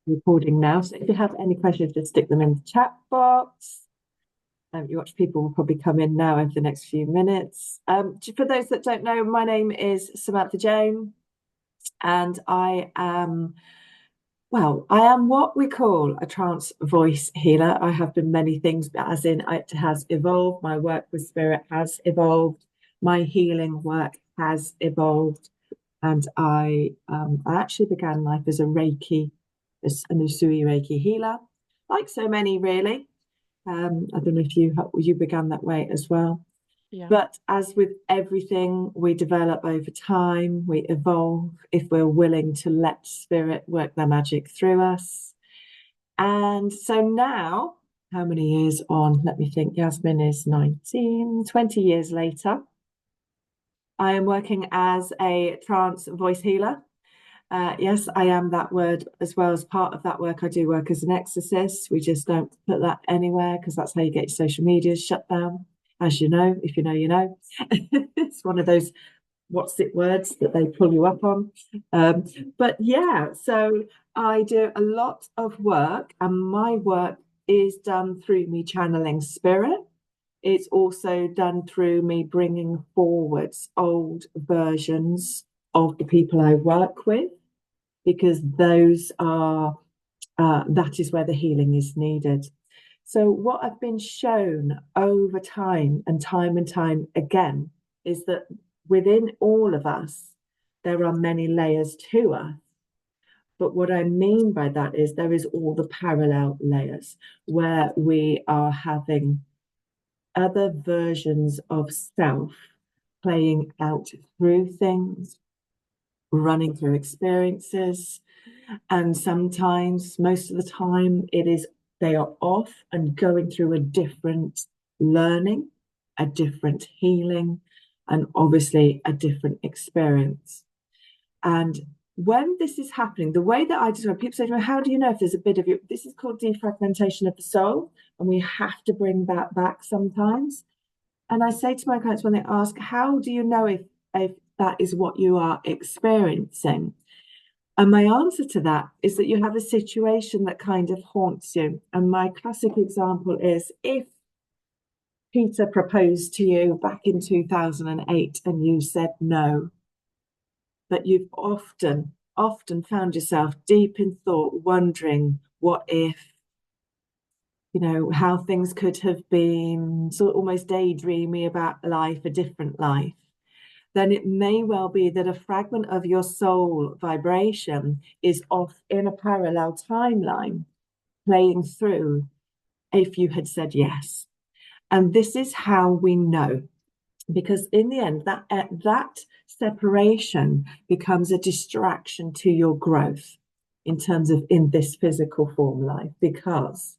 recording now. So if you have any questions, just stick them in the chat box. You watch people will probably come in now over the next few minutes. For those that don't know, my name is Samantha Jayne, and I am what we call a trance voice healer. I have been many things, as in it has evolved. My work with spirit has evolved. My healing work has evolved. And I actually began life as a Reiki, as an Usui Reiki healer, like so many really. I don't know if you began that way as well. Yeah. But as with everything, we develop over time, we evolve if we're willing to let spirit work their magic through us. And so now, how many years on? Let me think. Yasmin is 19, 20 years later. I am working as a trance voice healer. Yes, I am that word as well. As part of that work, I do work as an exorcist. We just don't put that anywhere because that's how you get your social media shut down. As you know, if you know, you know. It's one of those what's it words that they pull you up on. But yeah, so I do a lot of work, and my work is done through me channeling spirit. It's also done through me bringing forwards old versions of the people I work with, because those are that is where the healing is needed. So what I've been shown over time and time again is that within all of us, there are many layers to us. But what I mean by that is there is all the parallel layers where we are having other versions of self playing out through things, running through experiences. And sometimes, most of the time, they are off and going through a different learning, a different healing, and obviously a different experience. And when this is happening, the way that I describe, people say to me, how do you know if there's a bit of you? This is called defragmentation of the soul, and we have to bring that back sometimes. And I say to my clients when they ask, how do you know if that is what you are experiencing? And my answer to that is that you have a situation that kind of haunts you. And my classic example is if Peter proposed to you back in 2008 and you said no, but you've often found yourself deep in thought, wondering what if, how things could have been, sort of almost daydreamy about life, a different life. Then it may well be that a fragment of your soul vibration is off in a parallel timeline, playing through if you had said yes. And this is how we know, because in the end, that separation becomes a distraction to your growth in terms of in this physical form life. Because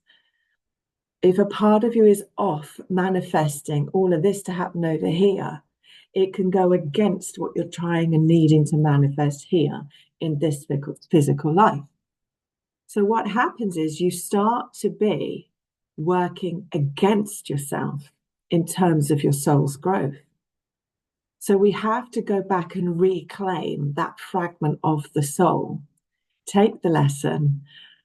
if a part of you is off manifesting all of this to happen over here, it can go against what you're trying and needing to manifest here in this physical life. So what happens is you start to be working against yourself in terms of your soul's growth. So we have to go back and reclaim that fragment of the soul, take the lesson,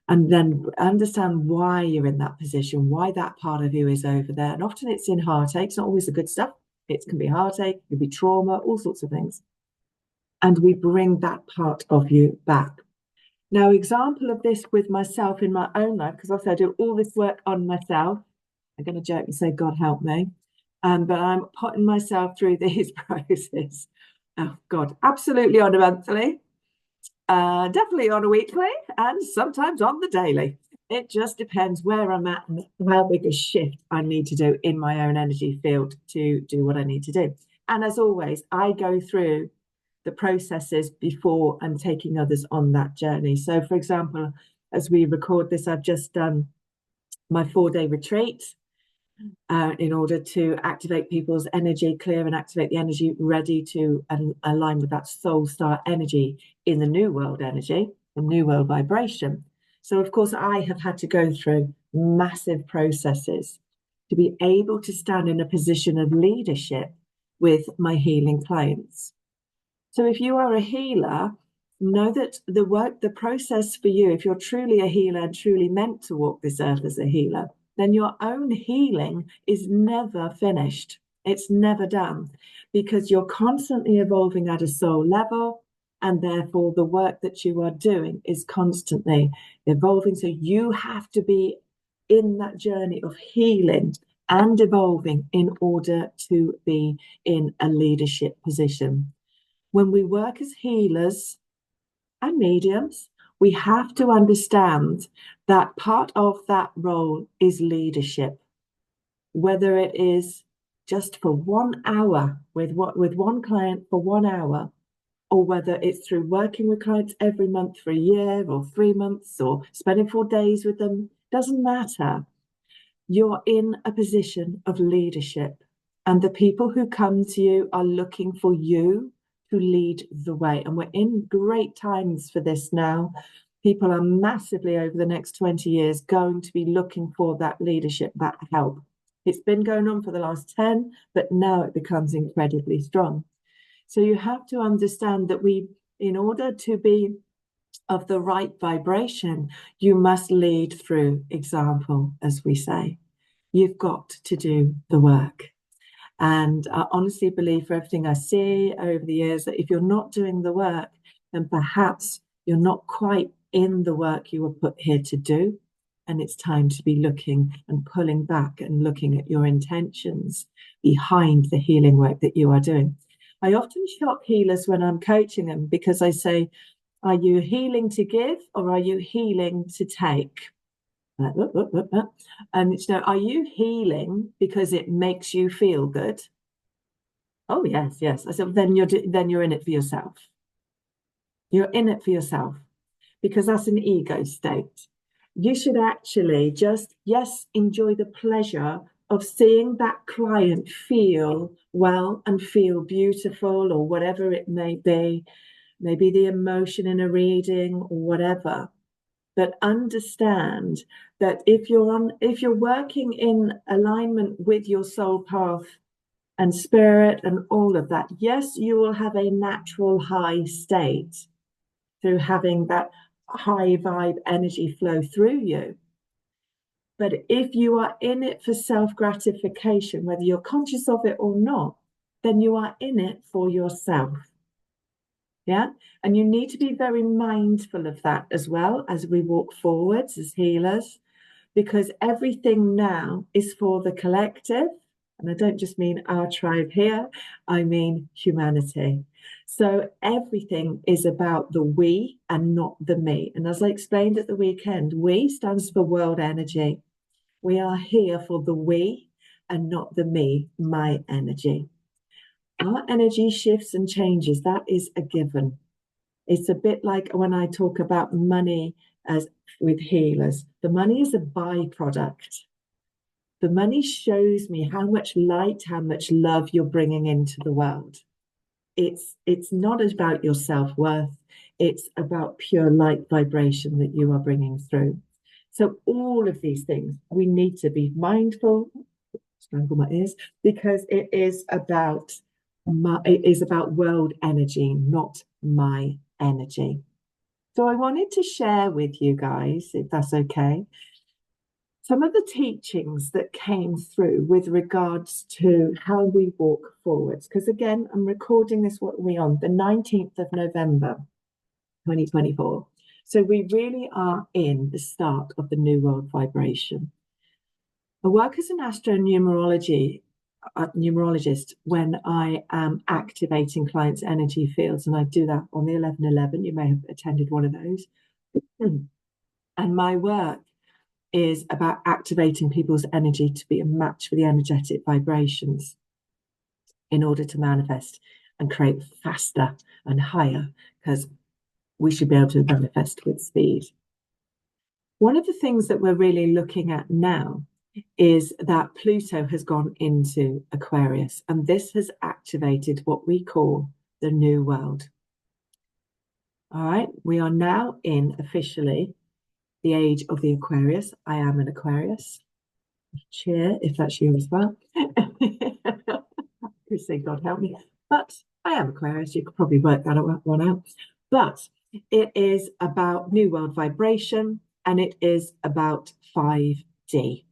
and then understand why you're in that position, why that part of you is over there. And often it's in heartache. It's not always the good stuff. It can be heartache, it can be trauma, all sorts of things. And we bring that part of you back. Now, example of this with myself in my own life, because obviously I do all this work on myself. I'm going to joke and say, God help me. But I'm putting myself through these processes. Oh, God, absolutely on a monthly, definitely on a weekly, and sometimes on the daily. It just depends where I'm at and how big a shift I need to do in my own energy field to do what I need to do. And as always, I go through the processes before I'm taking others on that journey. So, for example, as we record this, I've just done my 4-day retreat in order to activate people's energy, clear and activate the energy ready to align with that soul star energy in the new world energy, the new world vibration. So, of course, I have had to go through massive processes to be able to stand in a position of leadership with my healing clients. So if you are a healer, know that the process for you, if you're truly a healer and truly meant to walk this earth as a healer, then your own healing is never finished. It's never done, because you're constantly evolving at a soul level, and therefore the work that you are doing is constantly evolving. So you have to be in that journey of healing and evolving in order to be in a leadership position. When we work as healers and mediums, we have to understand that part of that role is leadership, whether it is just for 1 hour with one client for 1 hour, or whether it's through working with clients every month for a year or 3 months or spending 4 days with them. Doesn't matter. You're in a position of leadership, and the people who come to you are looking for you to lead the way. And we're in great times for this now. People are massively, over the next 20 years, going to be looking for that leadership, that help. It's been going on for the last 10, but now it becomes incredibly strong. So you have to understand that in order to be of the right vibration, you must lead through example, as we say. You've got to do the work. And I honestly believe, for everything I see over the years, that if you're not doing the work, then perhaps you're not quite in the work you were put here to do. And it's time to be looking and pulling back and looking at your intentions behind the healing work that you are doing. I often shock healers when I'm coaching them, because I say, are you healing to give, or are you healing to take? And are you healing because it makes you feel good? Oh, yes, yes. I said, then you're in it for yourself. You're in it for yourself, because that's an ego state. You should actually just, yes, enjoy the pleasure of seeing that client feel well and feel beautiful, or whatever it may be. Maybe the emotion in a reading or whatever. But understand that if you're working in alignment with your soul path and spirit and all of that, yes, you will have a natural high state through having that high vibe energy flow through you. But if you are in it for self-gratification, whether you're conscious of it or not, then you are in it for yourself. Yeah. And you need to be very mindful of that as well as we walk forwards as healers, because everything now is for the collective. And I don't just mean our tribe here, I mean humanity. So everything is about the we and not the me. And as I explained at the weekend, we stands for world energy. We are here for the we and not the me, my energy. Our energy shifts and changes. That is a given. It's a bit like when I talk about money as with healers. The money is a byproduct. The money shows me how much light, how much love you're bringing into the world. It's not about your self-worth. It's about pure light vibration that you are bringing through. So all of these things, we need to be mindful, strangle my ears, because it is about world energy, not my energy. So I wanted to share with you guys, if that's okay, some of the teachings that came through with regards to how we walk forwards. Because again, I'm recording this, what are we on? The 19th of November, 2024. So we really are in the start of the new world vibration. I work as an numerologist when I am activating clients' energy fields, and I do that on the 11/11. You may have attended one of those. And my work is about activating people's energy to be a match for the energetic vibrations in order to manifest and create faster and higher, because we should be able to manifest with speed. One of the things that we're really looking at now is that Pluto has gone into Aquarius, and this has activated what we call the new world. All right, we are now in officially the age of the Aquarius. I am an Aquarius. Cheer if that's you as well. Could say God help me, but I am Aquarius. You could probably work that one out. But It is about New World vibration, and it is about 5D.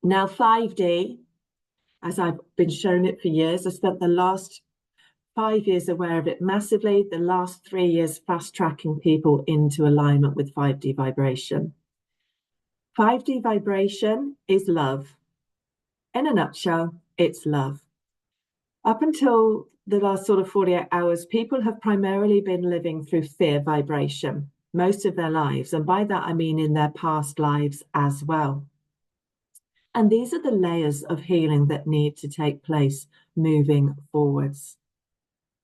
Now, 5D, as I've been shown it for years, I spent the last 5 years aware of it massively, the last 3 years fast tracking people into alignment with 5D vibration. 5D vibration is love. In a nutshell, it's love. Up until the last sort of 48 hours, people have primarily been living through fear vibration most of their lives. And by that, I mean in their past lives as well. And these are the layers of healing that need to take place moving forwards.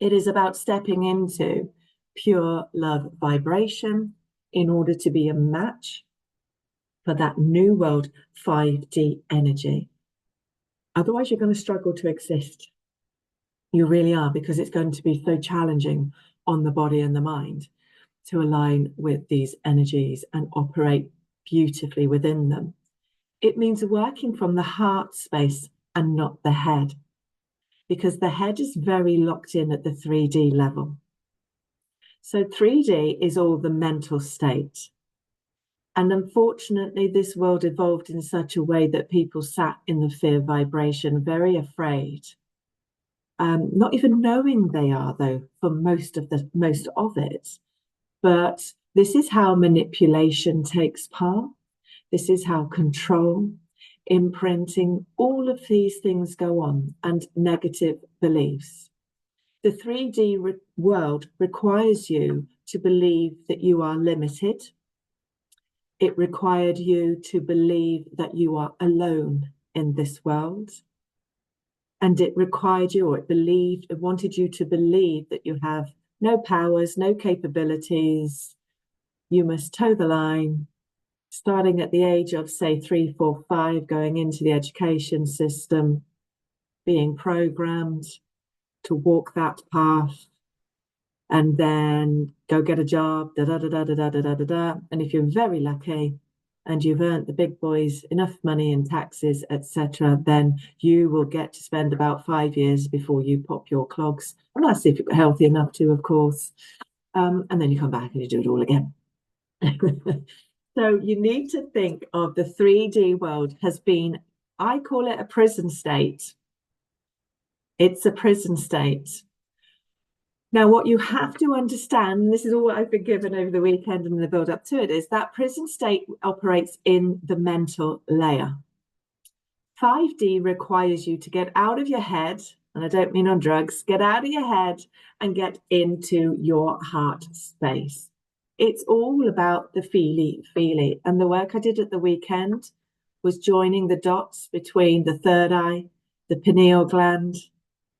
It is about stepping into pure love vibration in order to be a match for that new world 5D energy. Otherwise, you're going to struggle to exist. You really are, because it's going to be so challenging on the body and the mind to align with these energies and operate beautifully within them. It means working from the heart space and not the head, because the head is very locked in at the 3D level. So 3D is all the mental state. And unfortunately, this world evolved in such a way that people sat in the fear vibration, very afraid. Not even knowing they are, though, for most of it. But this is how manipulation takes part. This is how control, imprinting, all of these things go on, and negative beliefs. The 3D world requires you to believe that you are limited. It required you to believe that you are alone in this world. And it required you, or it wanted you to believe that you have no powers, no capabilities. You must toe the line, starting at the age of, say, 3, 4, 5, going into the education system, being programmed to walk that path, and then go get a job, da da da da da da da da da. And if you're very lucky and you've earned the big boys enough money in taxes, etc., then you will get to spend about 5 years before you pop your clogs. And that's if you're healthy enough to, of course. And then you come back and you do it all again. So you need to think of the 3D world has been, I call it a prison state. It's a prison state. Now, what you have to understand, and this is all I've been given over the weekend and the build up to it, is that prison state operates in the mental layer. 5D requires you to get out of your head, and I don't mean on drugs, get out of your head and get into your heart space. It's all about the feely. And the work I did at the weekend was joining the dots between the third eye, the pineal gland,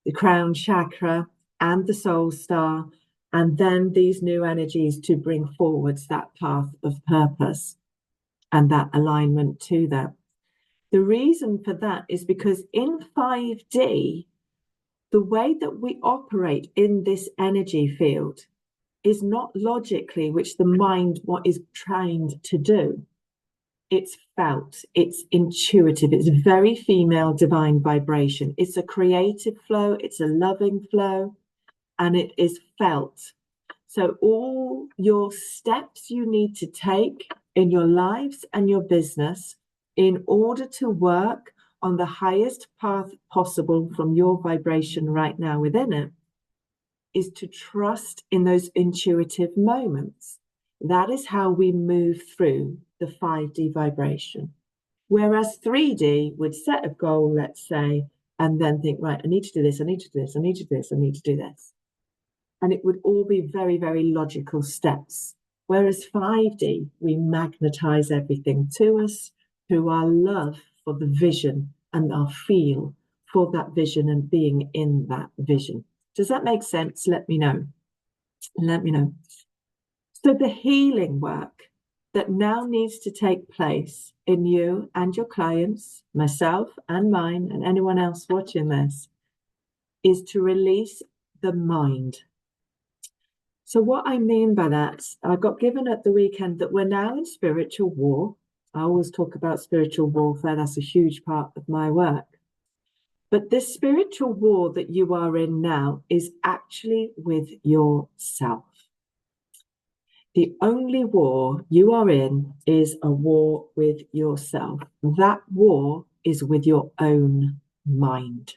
the crown chakra, and the soul star, and then these new energies to bring forwards that path of purpose and that alignment to that. The reason for that is because in 5D, the way that we operate in this energy field is not logically, which the mind is trained to do. It's felt, it's intuitive, it's very female divine vibration. It's a creative flow, it's a loving flow, and it is felt. So all your steps you need to take in your lives and your business in order to work on the highest path possible from your vibration right now within it is to trust in those intuitive moments. That is how we move through the 5D vibration. Whereas 3D would set a goal, let's say, and then think, right, I need to do this, I need to do this, I need to do this, I need to do this. And it would all be very, very logical steps. Whereas 5D, we magnetize everything to us through our love for the vision and our feel for that vision and being in that vision. Does that make sense? Let me know. Let me know. So the healing work that now needs to take place in you and your clients, myself and mine, and anyone else watching this, is to release the mind. So what I mean by that, I got given at the weekend that we're now in spiritual war. I always talk about spiritual warfare. That's a huge part of my work. But this spiritual war that you are in now is actually with yourself. The only war you are in is a war with yourself. That war is with your own mind.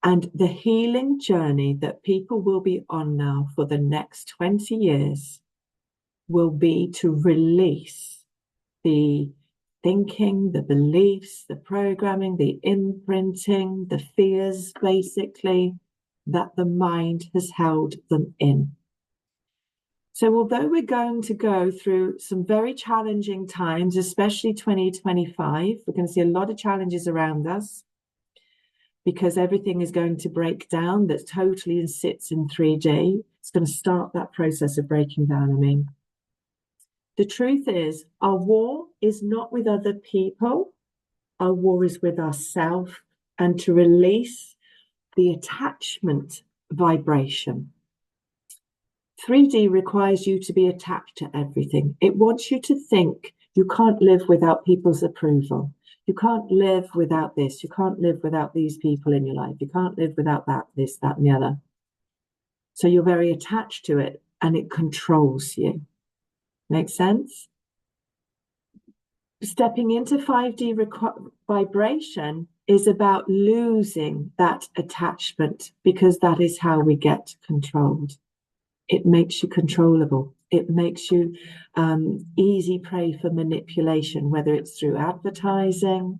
And the healing journey that people will be on now for the next 20 years will be to release the thinking, the beliefs, the programming, the imprinting, the fears, basically, that the mind has held them in. So although we're going to go through some very challenging times, especially 2025, we're going to see a lot of challenges around us because everything is going to break down that totally sits in 3D. It's going to start that process of breaking down, I mean. The truth is, our war is not with other people. Our war is with ourselves, and to release the attachment vibration. 3D requires you to be attached to everything. It wants you to think you can't live without people's approval. You can't live without this. You can't live without these people in your life. You can't live without that, this, that, and the other. So you're very attached to it, and it controls you. Make sense? Stepping into 5D vibration is about losing that attachment, because that is how we get controlled. It makes you controllable. It makes you easy prey for manipulation, whether it's through advertising,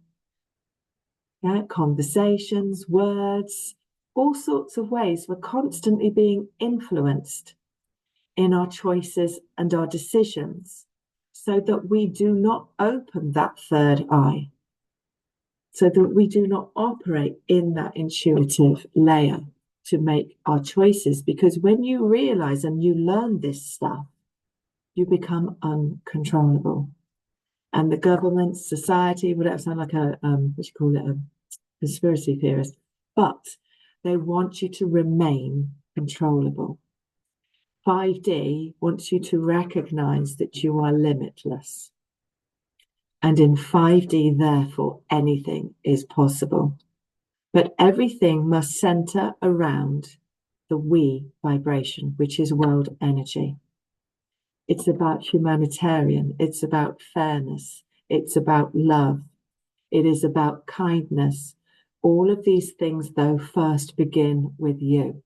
conversations, words, all sorts of ways. We're constantly being influenced in our choices and our decisions, so that we do not open that third eye, so that we do not operate in that intuitive layer to make our choices. Because when you realize and you learn this stuff, you become uncontrollable. And the government, society, whatever, sound like a conspiracy theorist, but they want you to remain controllable. 5D wants you to recognize that you are limitless. And in 5D, therefore, anything is possible. But everything must center around the we vibration, which is world energy. It's about humanitarian. It's about fairness. It's about love. It is about kindness. All of these things, though, first begin with you.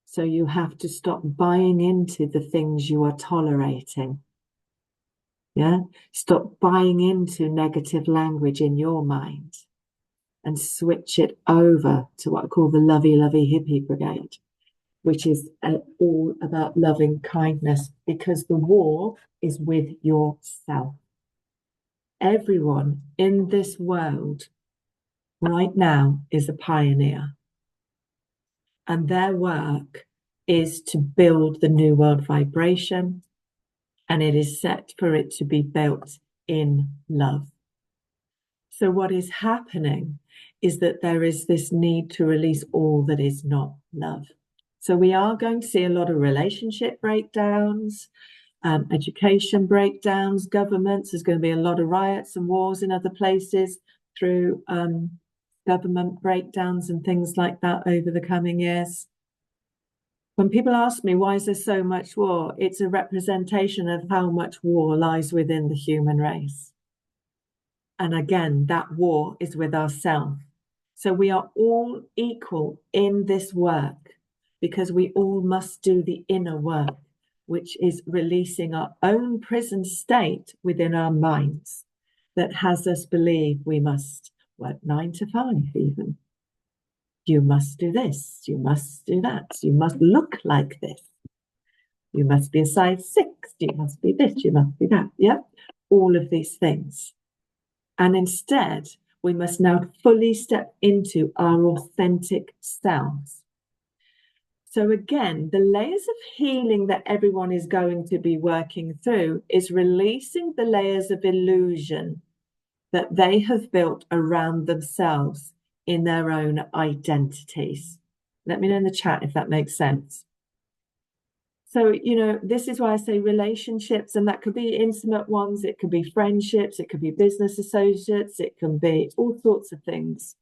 So you have to stop buying into the things you are tolerating. Yeah? Stop buying into negative language in your mind and switch it over to what I call the lovey, lovey hippie brigade, which is all about loving kindness, because the war is with yourself. Everyone in this world right now is a pioneer. And their work is to build the new world vibration, and it is set for it to be built in love. So what is happening is that there is this need to release all that is not love. So we are going to see a lot of relationship breakdowns, education breakdowns, governments. There's going to be a lot of riots and wars in other places through government breakdowns and things like that over the coming years. When people ask me, why is there so much war? It's a representation of how much war lies within the human race. And again, that war is with ourselves. So we are all equal in this work, because we all must do the inner work, which is releasing our own prison state within our minds that has us believe we must work 9 to 5 even. You must do this, you must do that, you must look like this, you must be a size 6, you must be this, you must be that, yeah? All of these things. And instead, we must now fully step into our authentic selves. So again, the layers of healing that everyone is going to be working through is releasing the layers of illusion that they have built around themselves in their own identities. Let me know in the chat if that makes sense. So, this is why I say relationships, and that could be intimate ones, it could be friendships, it could be business associates, it can be all sorts of things.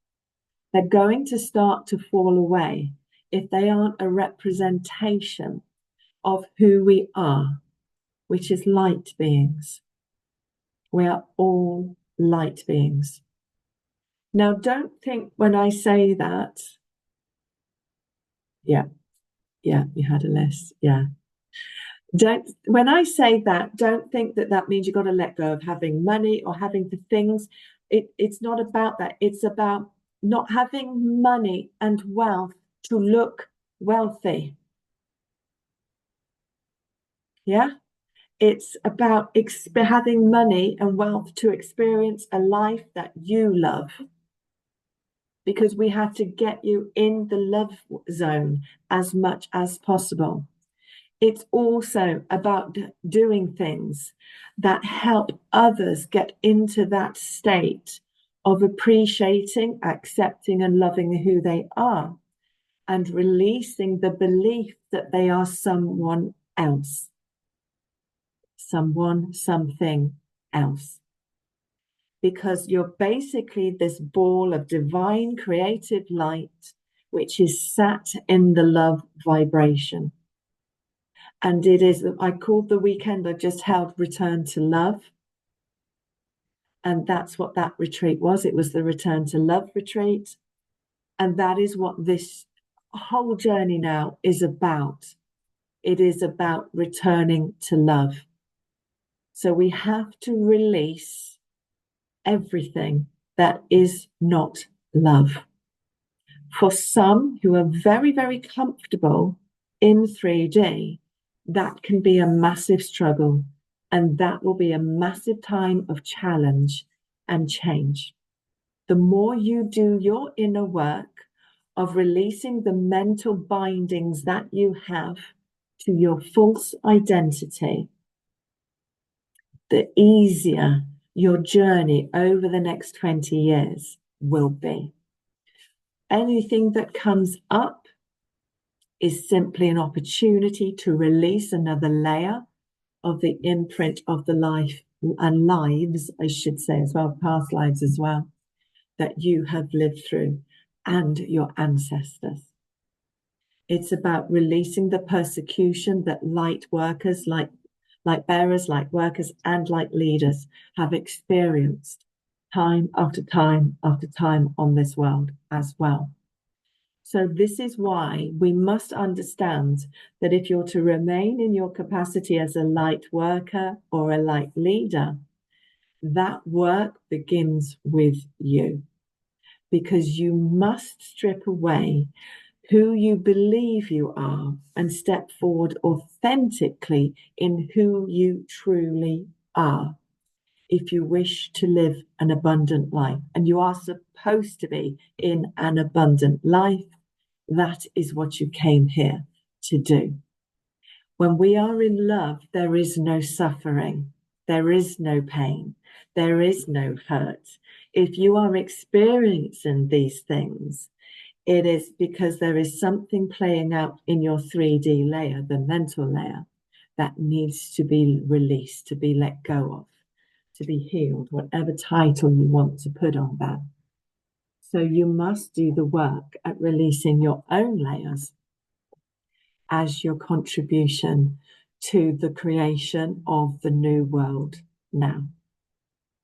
They're going to start to fall away if they aren't a representation of who we are, which is light beings. We are all light beings. Now, don't think when I say that, yeah, you had a list, yeah. When I say that, don't think that that means you've got to let go of having money or having the things. It's not about that. It's about not having money and wealth to look wealthy. Yeah. It's about having money and wealth to experience a life that you love. Because we have to get you in the love zone as much as possible. It's also about doing things that help others get into that state of appreciating, accepting, and loving who they are, and releasing the belief that they are someone else, someone, something else. Because you're basically this ball of divine creative light, which is sat in the love vibration. And it is, I called the weekend I just held Return to Love. And that's what that retreat was. It was the Return to Love retreat. And that is what this whole journey now is about. It is about returning to love. So we have to release everything that is not love. For some who are very, very comfortable in 3D, that can be a massive struggle, and that will be a massive time of challenge and change. The more you do your inner work of releasing the mental bindings that you have to your false identity, the easier your journey over the next 20 years will be. Anything that comes up is simply an opportunity to release another layer of the imprint of the life and lives, I should say as well, past lives as well, that you have lived through and your ancestors. It's about releasing the persecution that light workers, light bearers, light workers, and light leaders have experienced time after time after time on this world as well. So this is why we must understand that if you're to remain in your capacity as a light worker or a light leader, that work begins with you, because you must strip away who you believe you are and step forward authentically in who you truly are. If you wish to live an abundant life, and you are supposed to be in an abundant life, that is what you came here to do. When we are in love, there is no suffering, there is no pain, there is no hurt. If you are experiencing these things, it is because there is something playing out in your 3D layer, the mental layer, that needs to be released, to be let go of, to be healed, whatever title you want to put on that. So you must do the work at releasing your own layers as your contribution to the creation of the new world now.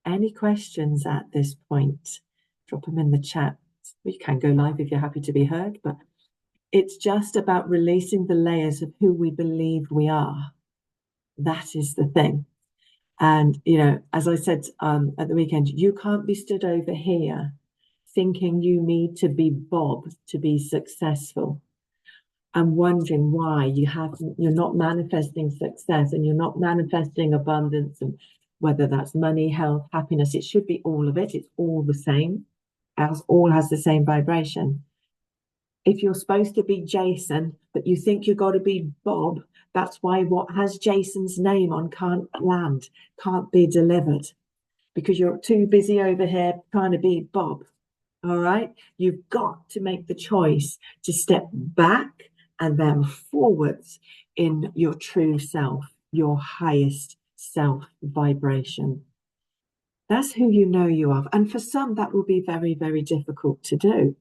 Any questions at this point? Drop them in the chat. You can go live if you're happy to be heard, but it's just about releasing the layers of who we believe we are. That is the thing. And, you know, as I said at the weekend, you can't be stood over here thinking you need to be Bob to be successful and wondering why you're not manifesting success and you're not manifesting abundance, and whether that's money, health, happiness. It should be all of it. It's all the same, as all has the same vibration. If you're supposed to be Jason, but you think you've got to be Bob, that's why what has Jason's name on can't land, can't be delivered, because you're too busy over here trying to be Bob. All right. You've got to make the choice to step back and then forwards in your true self, your highest self vibration. That's who you know you are. And for some, that will be very, very difficult to do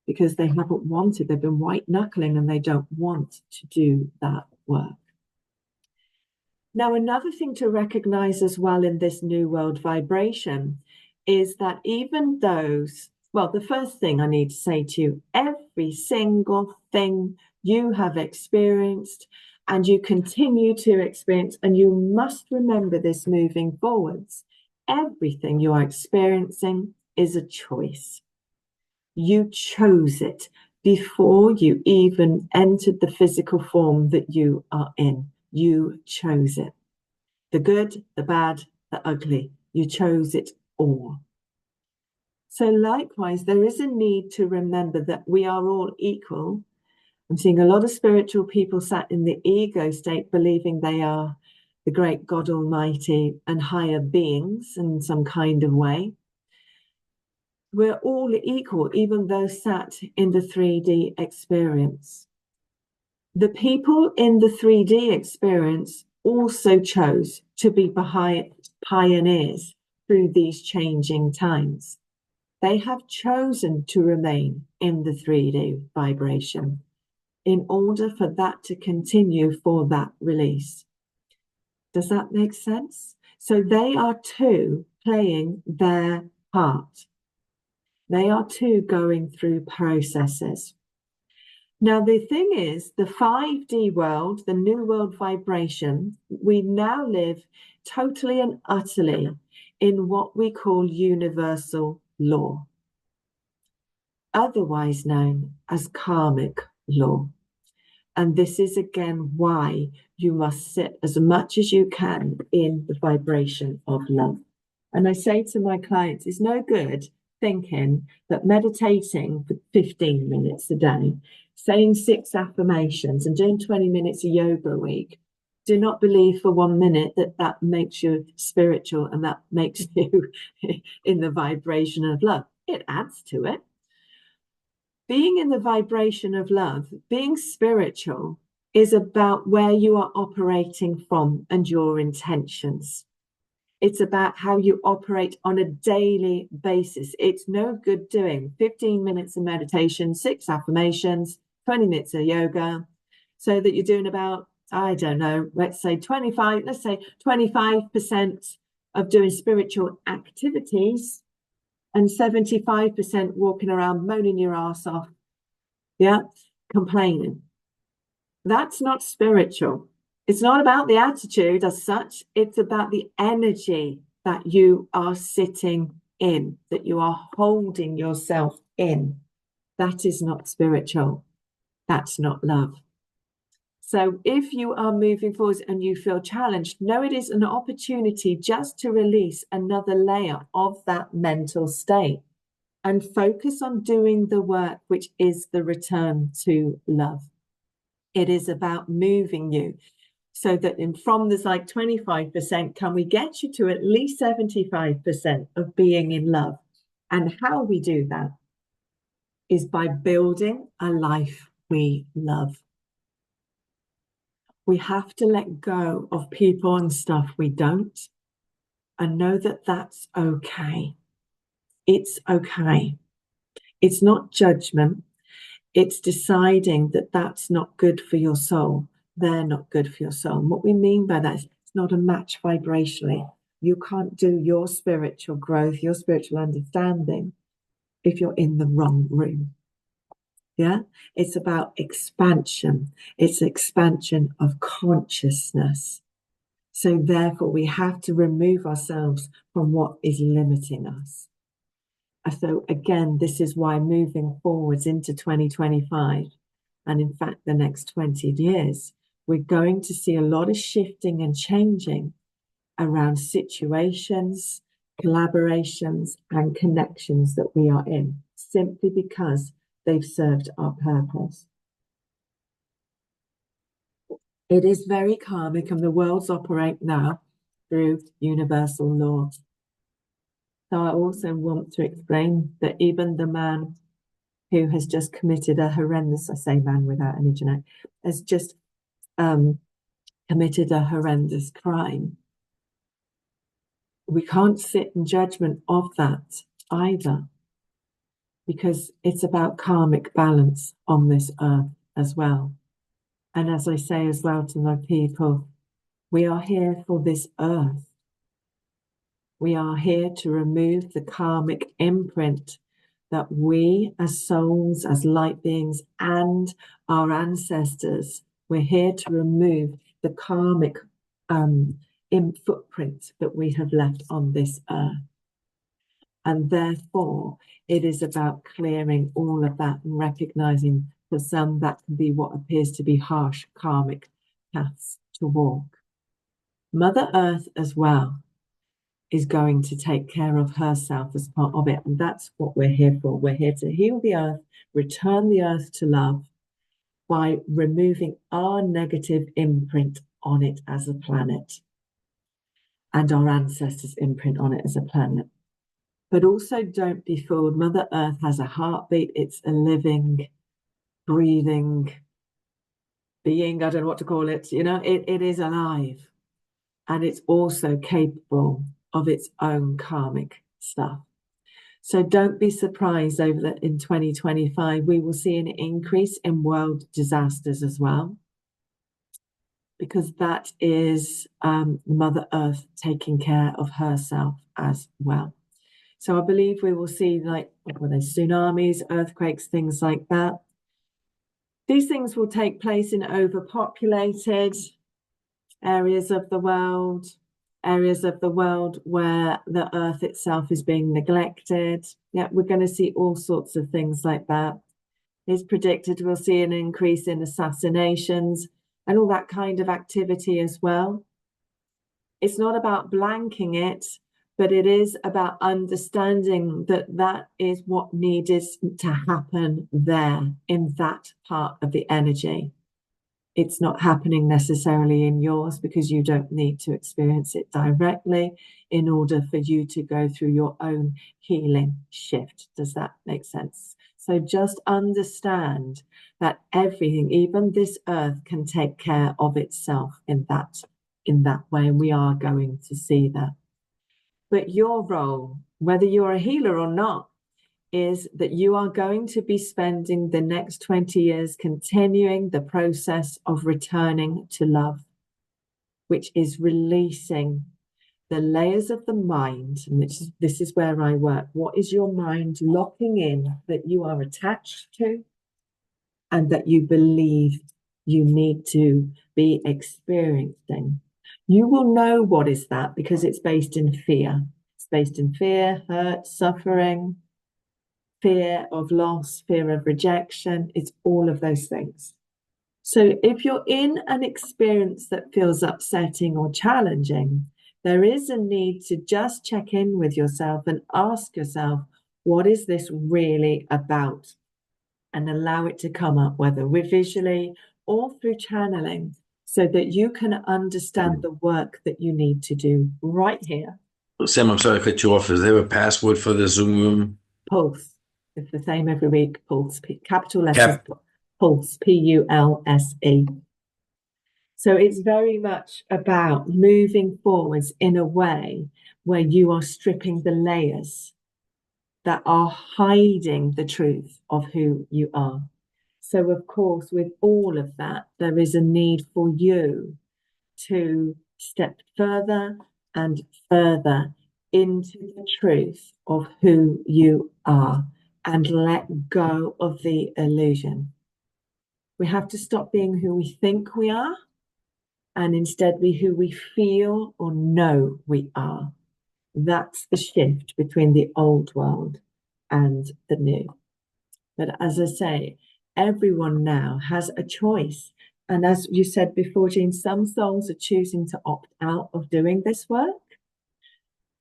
because they haven't wanted, they've been white knuckling and they don't want to do that work. Now, another thing to recognize as well in this new world vibration is that even those, well, the first thing I need to say to you, every single thing you have experienced and you continue to experience, and you must remember this moving forwards, everything you are experiencing is a choice. You chose it before you even entered the physical form that you are in. You chose it. The good, the bad, the ugly. You chose it all. So likewise, there is a need to remember that we are all equal. I'm seeing a lot of spiritual people sat in the ego state, believing they are the great God Almighty and higher beings in some kind of way. We're all equal, even those sat in the 3D experience. The people in the 3D experience also chose to be pioneers through these changing times. They have chosen to remain in the 3D vibration in order for that to continue for that release. Does that make sense? So they are too playing their part. They are too going through processes. Now, the thing is, the 5D world, the new world vibration, we now live totally and utterly in what we call universal law, otherwise known as karmic law. And this is again why you must sit as much as you can in the vibration of love. And I say to my clients, it's no good thinking that meditating for 15 minutes a day, saying 6 affirmations and doing 20 minutes of yoga a week, do not believe for 1 minute that that makes you spiritual and that makes you in the vibration of love. It adds to it. Being in the vibration of love, being spiritual, is about where you are operating from and your intentions. It's about how you operate on a daily basis. It's no good doing 15 minutes of meditation, 6 affirmations, 20 minutes of yoga, so that you're doing about, I don't know, let's say 25% of doing spiritual activities and 75% walking around moaning your ass off, complaining. That's not spiritual. It's not about the attitude as such. It's about the energy that you are sitting in, that you are holding yourself in. That is not spiritual. That's not love. So if you are moving forward and you feel challenged, know it is an opportunity just to release another layer of that mental state and focus on doing the work, which is the return to love. It is about moving you so that from this like 25%, can we get you to at least 75% of being in love? And how we do that is by building a life we love. We have to let go of people and stuff we don't, and know that that's okay. It's okay. It's not judgment. It's deciding that that's not good for your soul. They're not good for your soul. And what we mean by that is it's not a match vibrationally. You can't do your spiritual growth, your spiritual understanding if you're in the wrong room. Yeah, it's about expansion. It's expansion of consciousness. So therefore, we have to remove ourselves from what is limiting us. So again, this is why moving forwards into 2025, and in fact, the next 20 years, we're going to see a lot of shifting and changing around situations, collaborations, and connections that we are in, simply because they've served our purpose. It is very karmic, and the worlds operate now through universal law. So I also want to explain that even the man who has just committed a horrendous, I say man without any genetic, has just committed a horrendous crime. We can't sit in judgment of that either, because it's about karmic balance on this earth as well. And as I say as well to my people, We are here for this earth. We are here to remove the karmic imprint that we as souls, as light beings, and our ancestors, we're here to remove the karmic footprint that we have left on this earth. And therefore, it is about clearing all of that and recognizing for some that can be what appears to be harsh karmic paths to walk. Mother Earth as well is going to take care of herself as part of it. And that's what we're here for. We're here to heal the earth, return the earth to love by removing our negative imprint on it as a planet and our ancestors' imprint on it as a planet. But also don't be fooled. Mother Earth has a heartbeat. It's a living, breathing being. I don't know what to call it. You know, it is alive. And it's also capable of its own karmic stuff. So don't be surprised over that in 2025, we will see an increase in world disasters as well, because that is Mother Earth taking care of herself as well. So I believe we will see, like, what were they, tsunamis, earthquakes, things like that. These things will take place in overpopulated areas of the world where the earth itself is being neglected. Yeah, we're going to see all sorts of things like that. It's predicted we'll see an increase in assassinations and all that kind of activity as well. It's not about blanking it, but it is about understanding that that is what needed to happen there in that part of the energy. It's not happening necessarily in yours because you don't need to experience it directly in order for you to go through your own healing shift. Does that make sense? So just understand that everything, even this earth, can take care of itself in that way. And we are going to see that. But your role, whether you're a healer or not, is that you are going to be spending the next 20 years continuing the process of returning to love, which is releasing the layers of the mind. And this is where I work. What is your mind locking in that you are attached to and that you believe you need to be experiencing? You will know what is that because it's based in fear. It's based in fear, hurt, suffering, fear of loss, fear of rejection. It's all of those things. So if you're in an experience that feels upsetting or challenging, there is a need to just check in with yourself and ask yourself, what is this really about? And allow it to come up, whether visually or through channeling, so that you can understand the work that you need to do right here. Sam, I'm sorry to cut you off. Is there a password for the Zoom room? Pulse. It's the same every week. Pulse, capital letters, Pulse, P-U-L-S-E. So it's very much about moving forwards in a way where you are stripping the layers that are hiding the truth of who you are. So, of course, with all of that, there is a need for you to step further and further into the truth of who you are and let go of the illusion. We have to stop being who we think we are and instead be who we feel or know we are. That's the shift between the old world and the new. But as I say, everyone now has a choice. And as you said before, Jean, some souls are choosing to opt out of doing this work.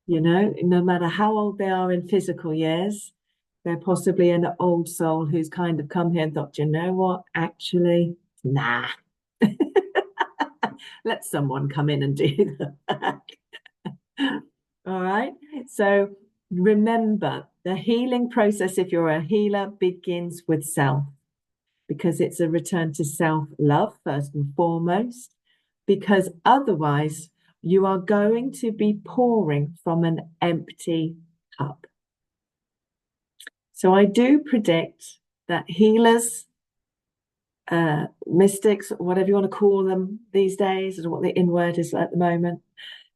You know, no matter how old they are in physical years, they're possibly an old soul who's kind of come here and thought, you know what, actually, nah. Let someone come in and do the work. All right. So remember, the healing process, if you're a healer, begins with self, because it's a return to self-love first and foremost, because otherwise you are going to be pouring from an empty cup. So I do predict that healers mystics, whatever you want to call them these days, or what the in word is at the moment,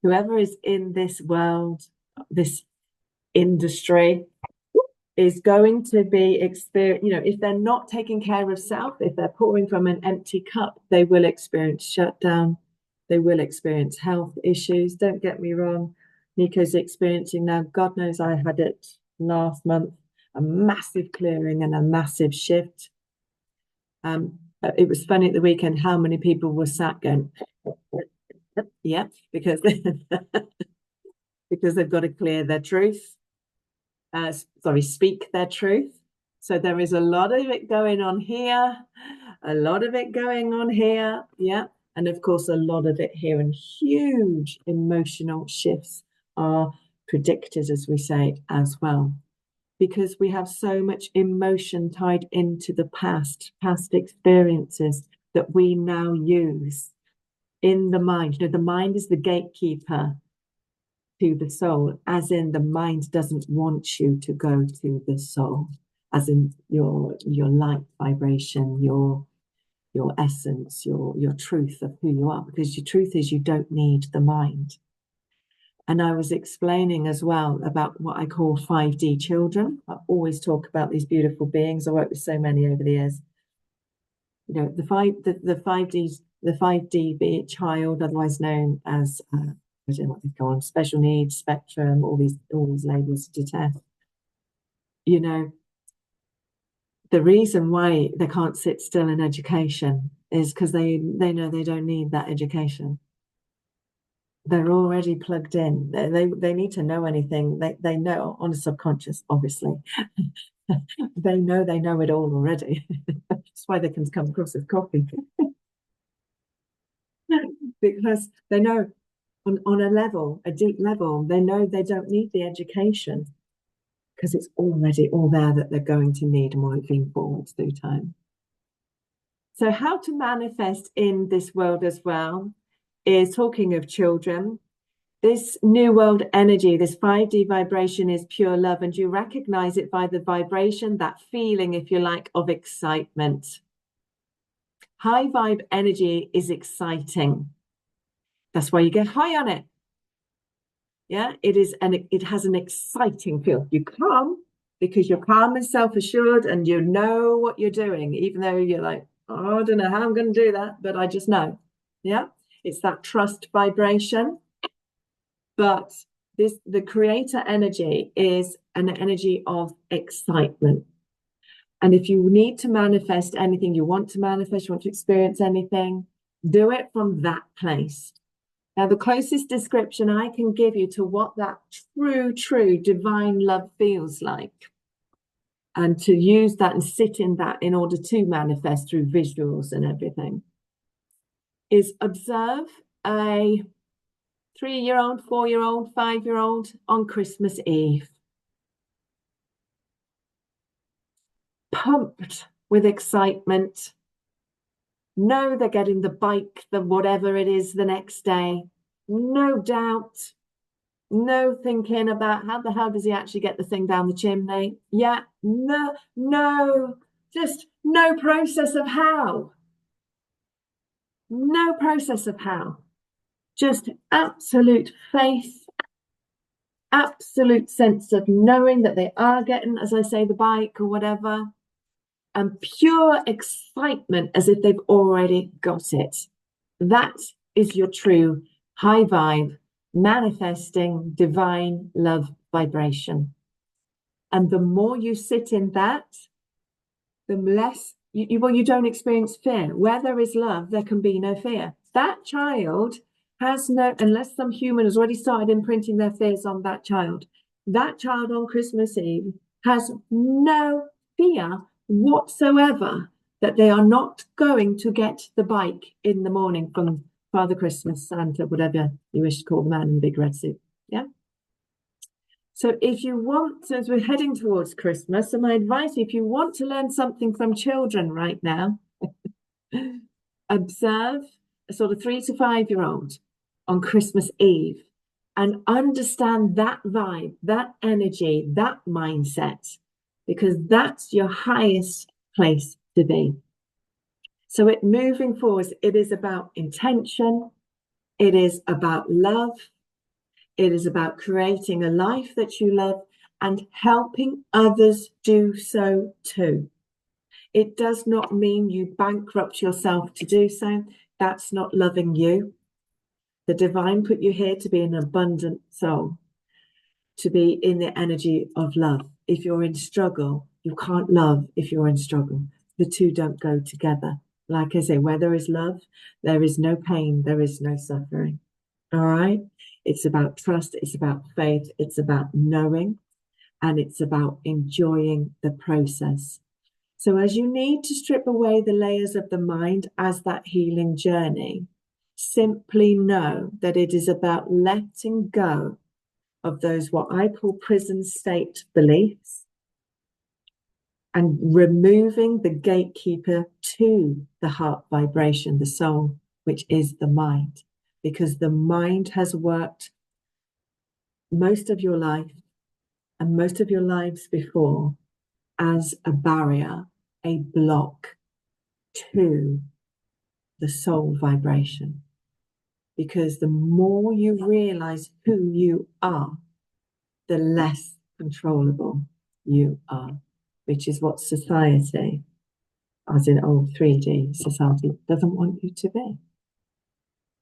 whoever is in this world, this industry, is going to be if they're not taking care of self, if they're pouring from an empty cup, they will experience shutdown, they will experience health issues. Don't get me wrong, Nico's experiencing now, God knows I had it last month, a massive clearing and a massive shift. It was funny at the weekend how many people were sat going, yeah, because because they've got to clear their truth. Speak their truth. So there is a lot of it going on here, a lot of it going on here, yeah, and of course a lot of it here, and huge emotional shifts are predicted, as we say, as well, because we have so much emotion tied into the past experiences that we now use in the mind. The mind is the gatekeeper to the soul, as in the mind doesn't want you to go to the soul, as in your light vibration, your essence, your truth of who you are, because your truth is you don't need the mind. And I was explaining as well about what I call 5D children. I always talk about these beautiful beings. I worked with so many over the years. The 5D child, otherwise known as I don't know what they call them, special needs, spectrum, all these labels to test. The reason why they can't sit still in education is because they know they don't need that education. They're already plugged in. They need to know anything. They know on a subconscious, obviously. they know it all already. That's why they can come across as coffee. Because they know on a level, a deep level, they know they don't need the education because it's already all there that they're going to need moving forward through time. So how to manifest in this world as well is, talking of children, this new world energy, this 5D vibration is pure love, and you recognize it by the vibration, that feeling, if you like, of excitement. High vibe energy is exciting. That's why you get high on it. Yeah, it has an exciting feel. You calm because you're calm and self-assured, and you know what you're doing, even though you're like, oh, I don't know how I'm going to do that, but I just know. Yeah, it's that trust vibration. But the creator energy is an energy of excitement. And if you need to manifest anything, you want to manifest, you want to experience anything, do it from that place. Now, the closest description I can give you to what that true divine love feels like, and to use that and sit in that in order to manifest through visuals and everything, is observe a 3-year-old, 4-year-old, 5-year-old on Christmas Eve. Pumped with excitement. Know they're getting the bike, the whatever it is, the next day. No doubt. No thinking about how the hell does he actually get the thing down the chimney. Yeah, no, just no process of how. No process of how. Just absolute faith, absolute sense of knowing that they are getting, as I say, the bike or whatever, and pure excitement as if they've already got it. That is your true high vibe, manifesting divine love vibration. And the more you sit in that, the less you don't experience fear. Where there is love, there can be no fear. That child has no, unless some human has already started imprinting their fears on that child on Christmas Eve has no fear whatsoever that they are not going to get the bike in the morning from Father Christmas, Santa, whatever you wish to call the man in the big red suit. Yeah. So if you want, as we're heading towards Christmas, and my advice, if you want to learn something from children right now, observe a sort of 3 to 5-year-old on Christmas Eve and understand that vibe, that energy, that mindset, because that's your highest place to be. So it moving forward, it is about intention. It is about love. It is about creating a life that you love and helping others do so too. It does not mean you bankrupt yourself to do so. That's not loving you. The divine put you here to be an abundant soul, to be in the energy of love. If you're in struggle, you can't love if you're in struggle. The two don't go together. Like I say, where there is love, there is no pain, there is no suffering. All right? It's about trust, it's about faith, it's about knowing, and it's about enjoying the process. So as you need to strip away the layers of the mind as that healing journey, simply know that it is about letting go of those, what I call prison state beliefs, and removing the gatekeeper to the heart vibration, the soul, which is the mind, because the mind has worked most of your life and most of your lives before as a barrier, a block to the soul vibration. Because the more you realize who you are, the less controllable you are, which is what society, as in old 3D society, doesn't want you to be.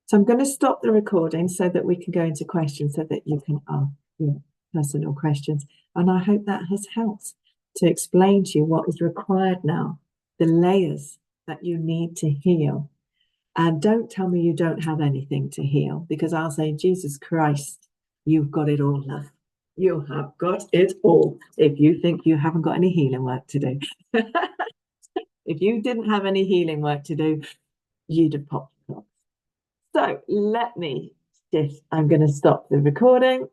So I'm going to stop the recording so that we can go into questions, so that you can ask your personal questions. And I hope that has helped to explain to you what is required now, the layers that you need to heal. And don't tell me you don't have anything to heal, because I'll say, Jesus Christ, you've got it all, love. You have got it all. If you think you haven't got any healing work to do. If you didn't have any healing work to do, you'd have popped off. So let me just, I'm going to stop the recording